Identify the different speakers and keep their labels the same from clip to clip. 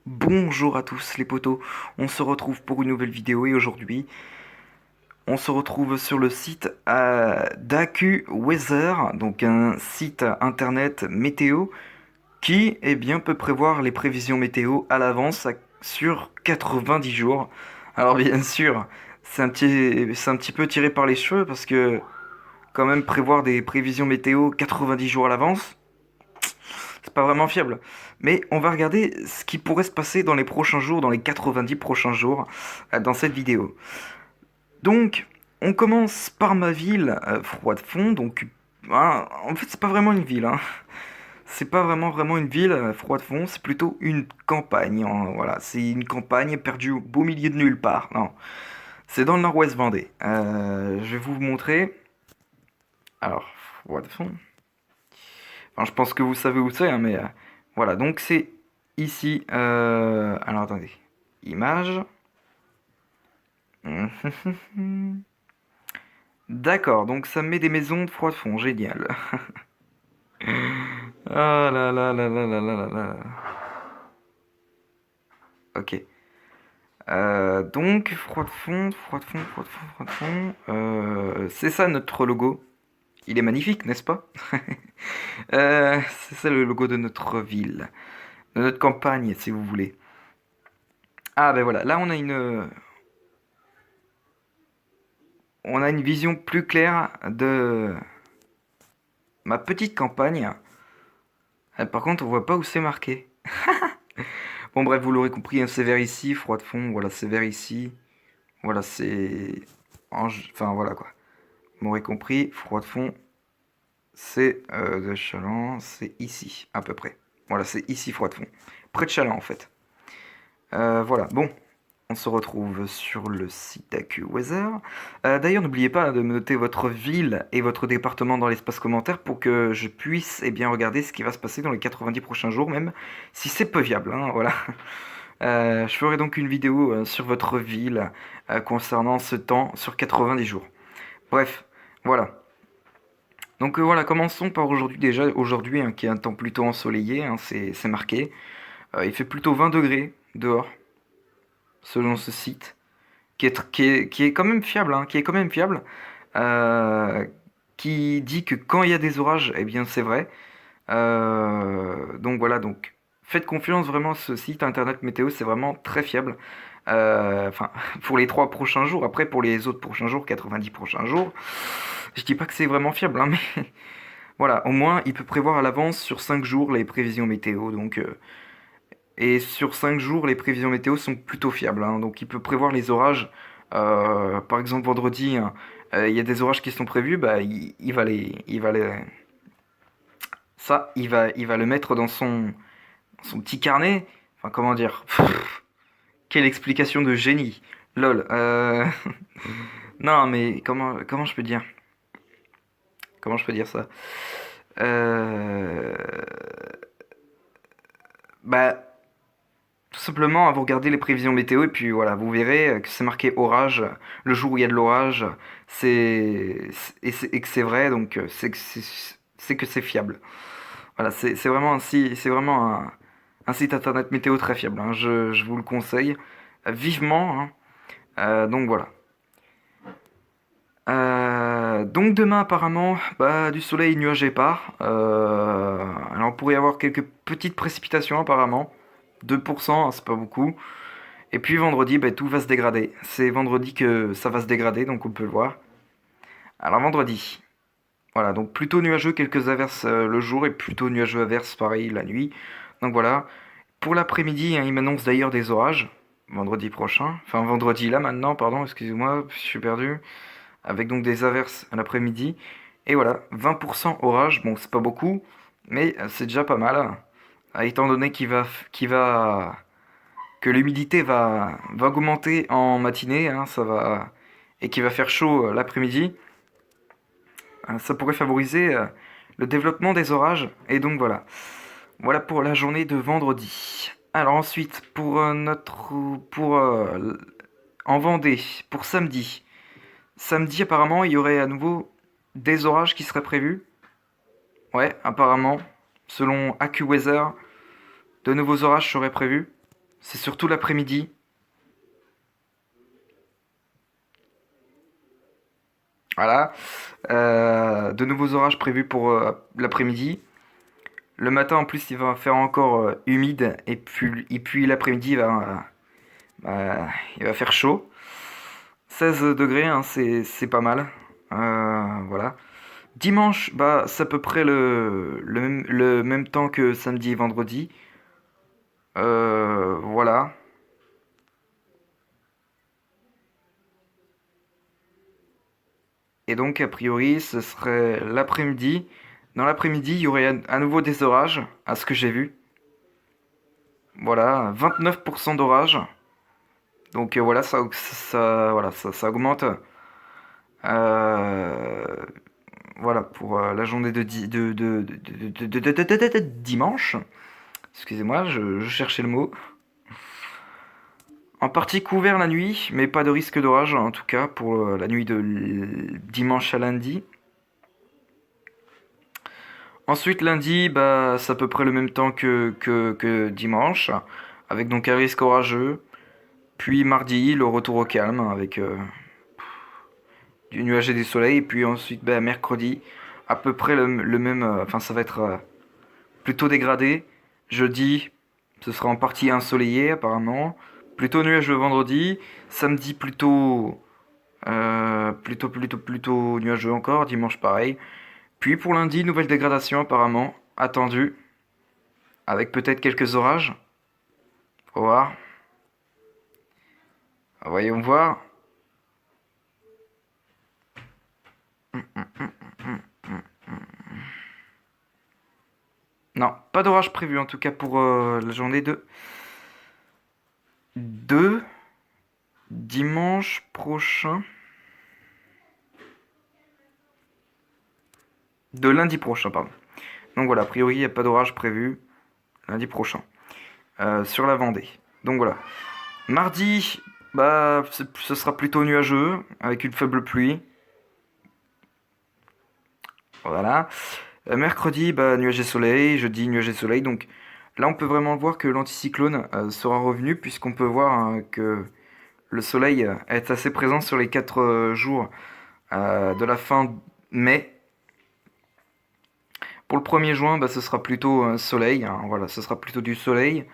Speaker 1: Bonjour à tous les potos, on se retrouve pour une nouvelle vidéo et aujourd'hui on se retrouve sur le site d'AccuWeather, donc un site internet météo qui peut prévoir les prévisions météo à l'avance sur 90 jours. Alors bien sûr, c'est un petit peu tiré par les cheveux parce que quand même prévoir des prévisions météo 90 jours à l'avance, c'est pas vraiment fiable. Mais on va regarder ce qui pourrait se passer dans les prochains jours, dans les 90 prochains jours, dans cette vidéo. Donc, on commence par ma ville, Froidefond. Donc, en fait, c'est pas vraiment une ville. C'est pas vraiment une ville, Froidefond. C'est plutôt une campagne. Voilà, c'est une campagne perdue au beau milieu de nulle part. Non, c'est dans le nord-ouest Vendée. Je vais vous montrer. Alors, Froidefond. Enfin, je pense que vous savez où c'est, mais voilà. Donc, c'est ici. Alors, attendez. Image. D'accord, donc ça met des maisons de Froidefond, génial. Ah là là là là là là là là. Ok. Donc, Froidefond. C'est ça notre logo. Il est magnifique, n'est-ce pas? C'est ça le logo de notre ville. De notre campagne, si vous voulez. Ah ben voilà, là on a une vision plus claire de ma petite campagne. Par contre, on voit pas où c'est marqué. Bon bref, vous l'aurez compris, hein, c'est vers ici, Froidefond, voilà, c'est vers ici. Voilà, c'est... Enfin, voilà quoi. Vous m'aurez compris, Froidefond, c'est de Chaland, c'est ici, à peu près. Voilà, c'est ici, Froidefond. Près de Chaland, en fait. Voilà, bon. On se retrouve sur le site AccuWeather. D'ailleurs, n'oubliez pas de me noter votre ville et votre département dans l'espace commentaire pour que je puisse regarder ce qui va se passer dans les 90 prochains jours, même si c'est peu viable. Hein, voilà. Je ferai donc une vidéo sur votre ville concernant ce temps sur 90 jours. Bref, voilà. Donc voilà, commençons par aujourd'hui déjà. Aujourd'hui, hein, qui est un temps plutôt ensoleillé, hein, c'est marqué. Il fait plutôt 20 degrés dehors, selon ce site, qui est quand même fiable, hein, qui est quand même fiable. euh, qui dit que quand il y a des orages, eh bien c'est vrai. Donc voilà, donc faites confiance vraiment à ce site internet météo, c'est vraiment très fiable. Enfin, pour les 3 prochains jours, après pour les autres prochains jours, 90 prochains jours, je dis pas que c'est vraiment fiable, hein, mais voilà, au moins il peut prévoir à l'avance sur 5 jours les prévisions météo. Donc, et sur 5 jours, les prévisions météo sont plutôt fiables, hein, donc il peut prévoir les orages. Par exemple, vendredi, hein, il y a des orages qui sont prévus, bah, il va le mettre dans son petit carnet. Enfin, comment dire? Quelle explication de génie. Lol. Non, mais comment je peux dire? Comment je peux dire ça? Euh... Bah, tout simplement, vous regardez les prévisions météo et puis voilà, vous verrez que c'est marqué orage le jour où il y a de l'orage. Et que c'est vrai, donc c'est que c'est fiable. Voilà, c'est vraiment c'est vraiment un site internet météo très fiable, hein. Je vous le conseille vivement, hein. Donc voilà. Donc demain apparemment, bah, du soleil nuagé part. Alors on pourrait y avoir quelques petites précipitations apparemment. 2%, hein, c'est pas beaucoup. Et puis vendredi, bah, tout va se dégrader. C'est vendredi que ça va se dégrader, donc on peut le voir. Alors vendredi, voilà, donc plutôt nuageux, quelques averses le jour et plutôt nuageux averses pareil la nuit. Donc voilà. Pour l'après-midi, hein, il m'annonce d'ailleurs des orages. Vendredi prochain. Enfin vendredi là maintenant, pardon, excusez-moi, je suis perdu. Avec donc des averses à l'après-midi. Et voilà, 20% orage, bon c'est pas beaucoup, mais c'est déjà pas mal. Étant donné que l'humidité va augmenter en matinée, hein, et qu'il va faire chaud l'après-midi, ça pourrait favoriser le développement des orages. Et donc voilà, voilà pour la journée de vendredi. Alors ensuite, pour en Vendée, pour samedi. Samedi, apparemment, il y aurait à nouveau des orages qui seraient prévus. Ouais, apparemment, selon AccuWeather, de nouveaux orages seraient prévus. C'est surtout l'après-midi. Voilà. De nouveaux orages prévus pour l'après-midi. Le matin, en plus, il va faire encore humide. Et puis l'après-midi, il va faire chaud. 16 degrés, hein, c'est pas mal. Voilà. Dimanche, bah, c'est à peu près le même temps que samedi et vendredi. Voilà. Et donc, a priori, ce serait l'après-midi. Dans l'après-midi, il y aurait à nouveau des orages, à ce que j'ai vu. Voilà, 29% d'orage. Donc voilà, ça augmente. Euh, voilà, pour la journée de dimanche. Excusez-moi, je cherchais le mot. En partie couvert la nuit, mais pas de risque d'orage, en tout cas, pour la nuit de dimanche à lundi. Ensuite, lundi, bah, c'est à peu près le même temps que dimanche, avec donc un risque orageux. Puis mardi, le retour au calme, avec du nuage et du soleil. Et puis ensuite, bah, mercredi, à peu près le même. Enfin, ça va être plutôt dégradé. Jeudi, ce sera en partie ensoleillé, apparemment. Plutôt nuageux vendredi. Samedi, plutôt nuageux encore. Dimanche, pareil. Puis pour lundi, nouvelle dégradation, apparemment, attendue. Avec peut-être quelques orages. Faut voir. Voyons voir. Non, pas d'orage prévu en tout cas pour la journée de dimanche prochain. De lundi prochain, pardon. Donc voilà, a priori, il n'y a pas d'orage prévu lundi prochain. Sur la Vendée. Donc voilà. Mardi, bah, ce sera plutôt nuageux, avec une faible pluie. Voilà. Mercredi, bah, nuages et soleil. Jeudi, nuages et soleil. Donc là, on peut vraiment voir que l'anticyclone sera revenu, puisqu'on peut voir que le soleil est assez présent sur les 4 jours de la fin mai. Pour le 1er juin, bah, ce sera plutôt soleil, hein, voilà, ce sera plutôt du soleil.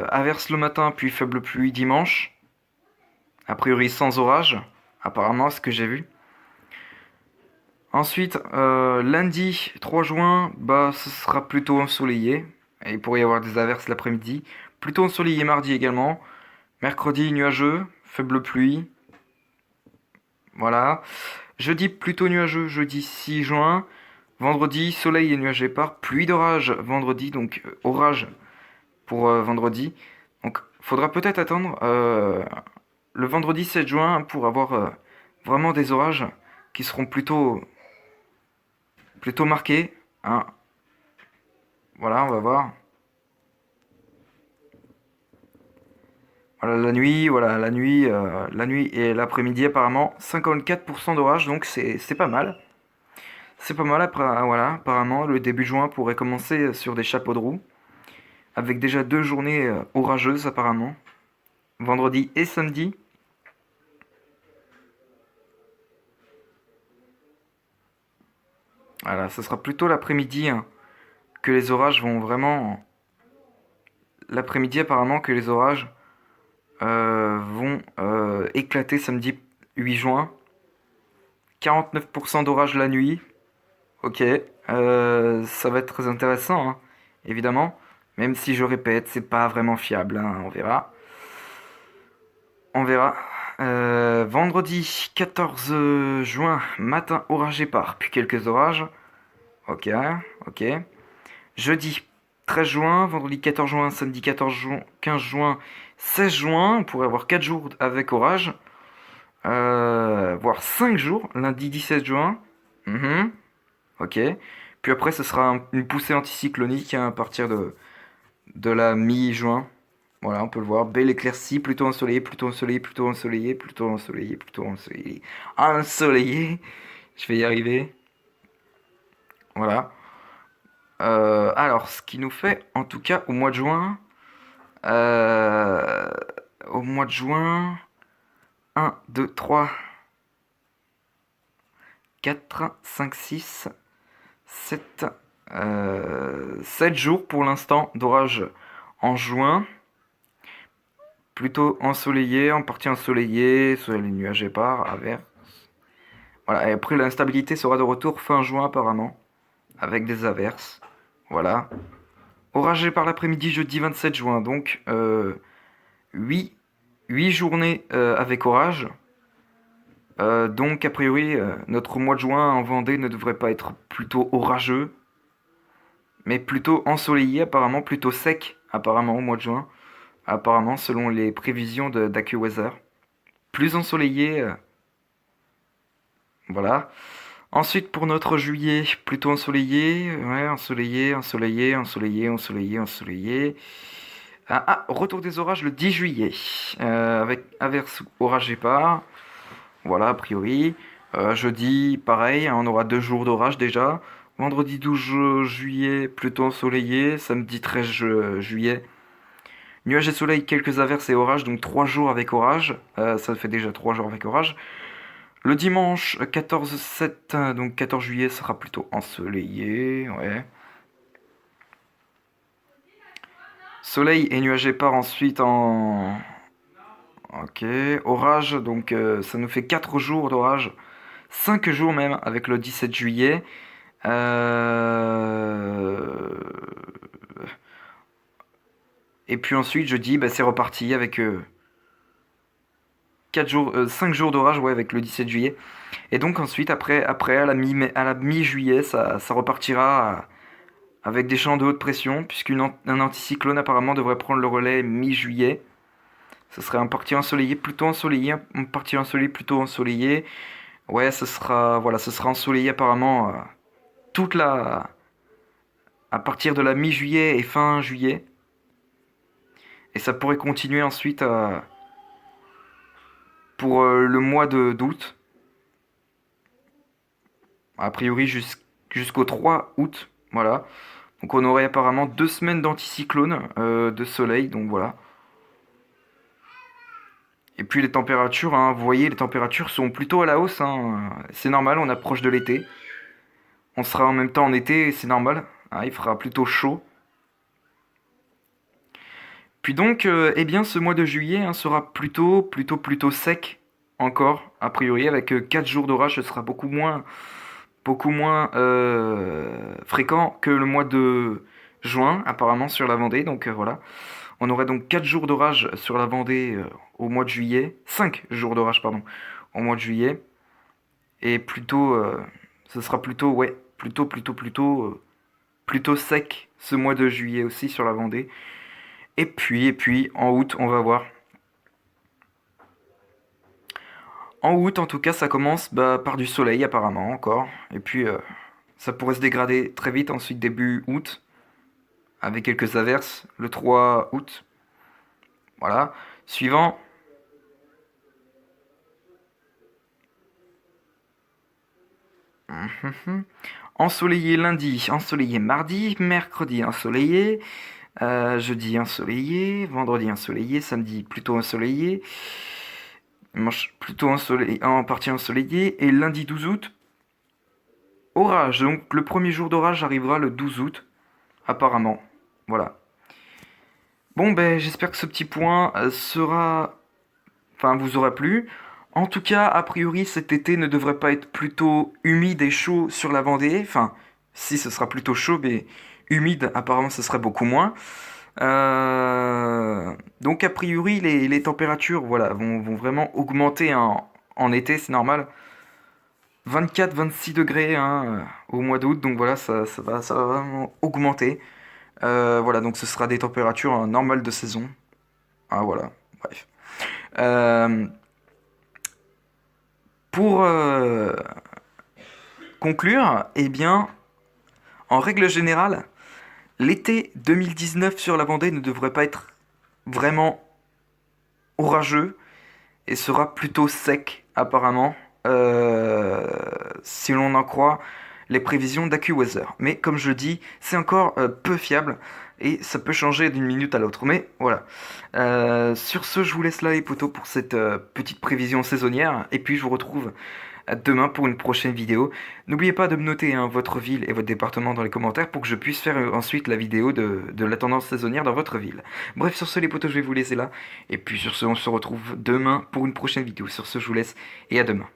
Speaker 1: Averse le matin, puis faible pluie dimanche. A priori sans orage, apparemment, ce que j'ai vu. Ensuite, lundi 3 juin, bah, ce sera plutôt ensoleillé. Et il pourrait y avoir des averses l'après-midi. Plutôt ensoleillé mardi également. Mercredi nuageux, faible pluie. Voilà. Jeudi plutôt nuageux, jeudi 6 juin. Vendredi, soleil et nuages épars. Pluie d'orage vendredi, donc orage pour vendredi. Donc faudra peut-être attendre le vendredi 7 juin pour avoir vraiment des orages qui seront plutôt marqués, hein. Voilà, on va voir. Voilà, la nuit et l'après-midi apparemment 54% d'orage, donc c'est pas mal. C'est pas mal après, voilà, apparemment le début juin pourrait commencer sur des chapeaux de roue, avec déjà 2 journées orageuses apparemment, vendredi et samedi. Voilà, ce sera plutôt l'après-midi hein, que les orages vont vraiment. L'après-midi apparemment que les orages vont éclater samedi 8 juin. 49% d'orage la nuit. Ok, ça va être très intéressant, hein, évidemment. Même si je répète, c'est pas vraiment fiable, hein, on verra. On verra. Vendredi 14 juin, matin orage épars, puis quelques orages. Ok, ok. Jeudi 13 juin, vendredi 14 juin, samedi 14 juin, 15 juin, 16 juin. On pourrait avoir 4 jours avec orage. Voire 5 jours, lundi 17 juin. Mhm. Ok. Puis après, ce sera une poussée anticyclonique hein, à partir de la mi-juin. Voilà, on peut le voir. Belle éclaircie, plutôt ensoleillé, plutôt ensoleillé, plutôt ensoleillé, plutôt ensoleillé, plutôt ensoleillé. Ensoleillé. Je vais y arriver. Voilà. Alors, ce qui nous fait, en tout cas, au mois de juin, euh, au mois de juin, 1, 2, 3, 4, 5, 6, 7, 7 jours pour l'instant d'orage en juin. Plutôt ensoleillé, en partie ensoleillé, soleil nuagé par, averse. Voilà, et après l'instabilité sera de retour fin juin apparemment, avec des averses. Voilà. Oragé par l'après-midi jeudi 27 juin, donc 8, 8 journées avec orage. Donc a priori, notre mois de juin en Vendée ne devrait pas être plutôt orageux, mais plutôt ensoleillé apparemment, plutôt sec apparemment au mois de juin. Apparemment selon les prévisions d'AccuWeather. Plus ensoleillé, voilà. Ensuite, pour notre juillet, plutôt ensoleillé. Ouais, ensoleillé, ensoleillé, ensoleillé, ensoleillé, ensoleillé. Retour des orages le 10 juillet. Avec averse orage épars. Voilà, a priori. Jeudi, pareil, hein, on aura 2 jours d'orage déjà. Vendredi 12 juillet, plutôt ensoleillé. Samedi 13 juillet, nuages et soleil, quelques averses et orages. Donc 3 jours avec orage. Ça fait déjà 3 jours avec orage. Le dimanche 14-7, donc 14 juillet, sera plutôt ensoleillé, ouais. Soleil et nuages épars ensuite en... Ok, orage, donc ça nous fait 4 jours d'orage. 5 jours même avec le 17 juillet. Euh, Et puis ensuite, jeudi, bah, c'est reparti avec 4 jours, 5 jours d'orage, ouais, avec le 17 juillet. Et donc ensuite, après à la mi-juillet, ça repartira avec des champs de haute pression, puisqu'un anticyclone apparemment devrait prendre le relais mi-juillet. Ce serait un parti ensoleillé, plutôt ensoleillé, un parti ensoleillé, plutôt ensoleillé. Ouais, ce sera ensoleillé apparemment toute la, à partir de la mi-juillet et fin juillet. Et ça pourrait continuer ensuite pour le mois d'août. A priori jusqu'au 3 août. Voilà. Donc on aurait apparemment 2 semaines d'anticyclone, de soleil. Donc voilà. Et puis les températures, hein, vous voyez, les températures sont plutôt à la hausse, hein. C'est normal, on approche de l'été. On sera en même temps en été, c'est normal, hein, il fera plutôt chaud. Puis donc, eh bien, ce mois de juillet hein, sera plutôt sec encore, a priori, avec 4 jours d'orage, ce sera beaucoup moins fréquent que le mois de juin, apparemment, sur la Vendée. Donc voilà. On aurait donc 4 jours d'orage sur la Vendée au mois de juillet. 5 jours d'orage, pardon, au mois de juillet. Et ce sera plutôt, ouais, plutôt sec ce mois de juillet aussi sur la Vendée. Et puis, en août, on va voir. En août, en tout cas, ça commence bah, par du soleil apparemment encore. Et puis, ça pourrait se dégrader très vite ensuite début août, avec quelques averses le 3 août. Voilà. Suivant. Ensoleillé lundi, ensoleillé mardi, mercredi ensoleillé, jeudi ensoleillé, vendredi ensoleillé, samedi plutôt ensoleillé, dimanche plutôt ensoleillé, en partie ensoleillé, et lundi 12 août, orage. Donc le premier jour d'orage arrivera le 12 août, apparemment. Voilà. Bon, ben j'espère que ce petit point vous aura plu. En tout cas, a priori, cet été ne devrait pas être plutôt humide et chaud sur la Vendée. Enfin, si ce sera plutôt chaud, mais humide, apparemment, ce sera beaucoup moins. Donc, a priori, les températures voilà, vont vraiment augmenter en été, c'est normal. 24-26 degrés hein, au mois d'août, donc voilà, ça va vraiment augmenter. Voilà, donc ce sera des températures normales de saison. Ah, voilà, bref. Euh, pour conclure, eh bien, en règle générale, l'été 2019 sur la Vendée ne devrait pas être vraiment orageux et sera plutôt sec, apparemment, si l'on en croit les prévisions d'AccuWeather. Mais comme je dis, c'est encore peu fiable et ça peut changer d'une minute à l'autre. Mais voilà. Sur ce, je vous laisse là les potos pour cette petite prévision saisonnière et puis je vous retrouve demain pour une prochaine vidéo. N'oubliez pas de me noter hein, votre ville et votre département dans les commentaires pour que je puisse faire ensuite la vidéo de la tendance saisonnière dans votre ville. Bref, sur ce les potos, je vais vous laisser là. Et puis sur ce, on se retrouve demain pour une prochaine vidéo. Sur ce, je vous laisse et à demain.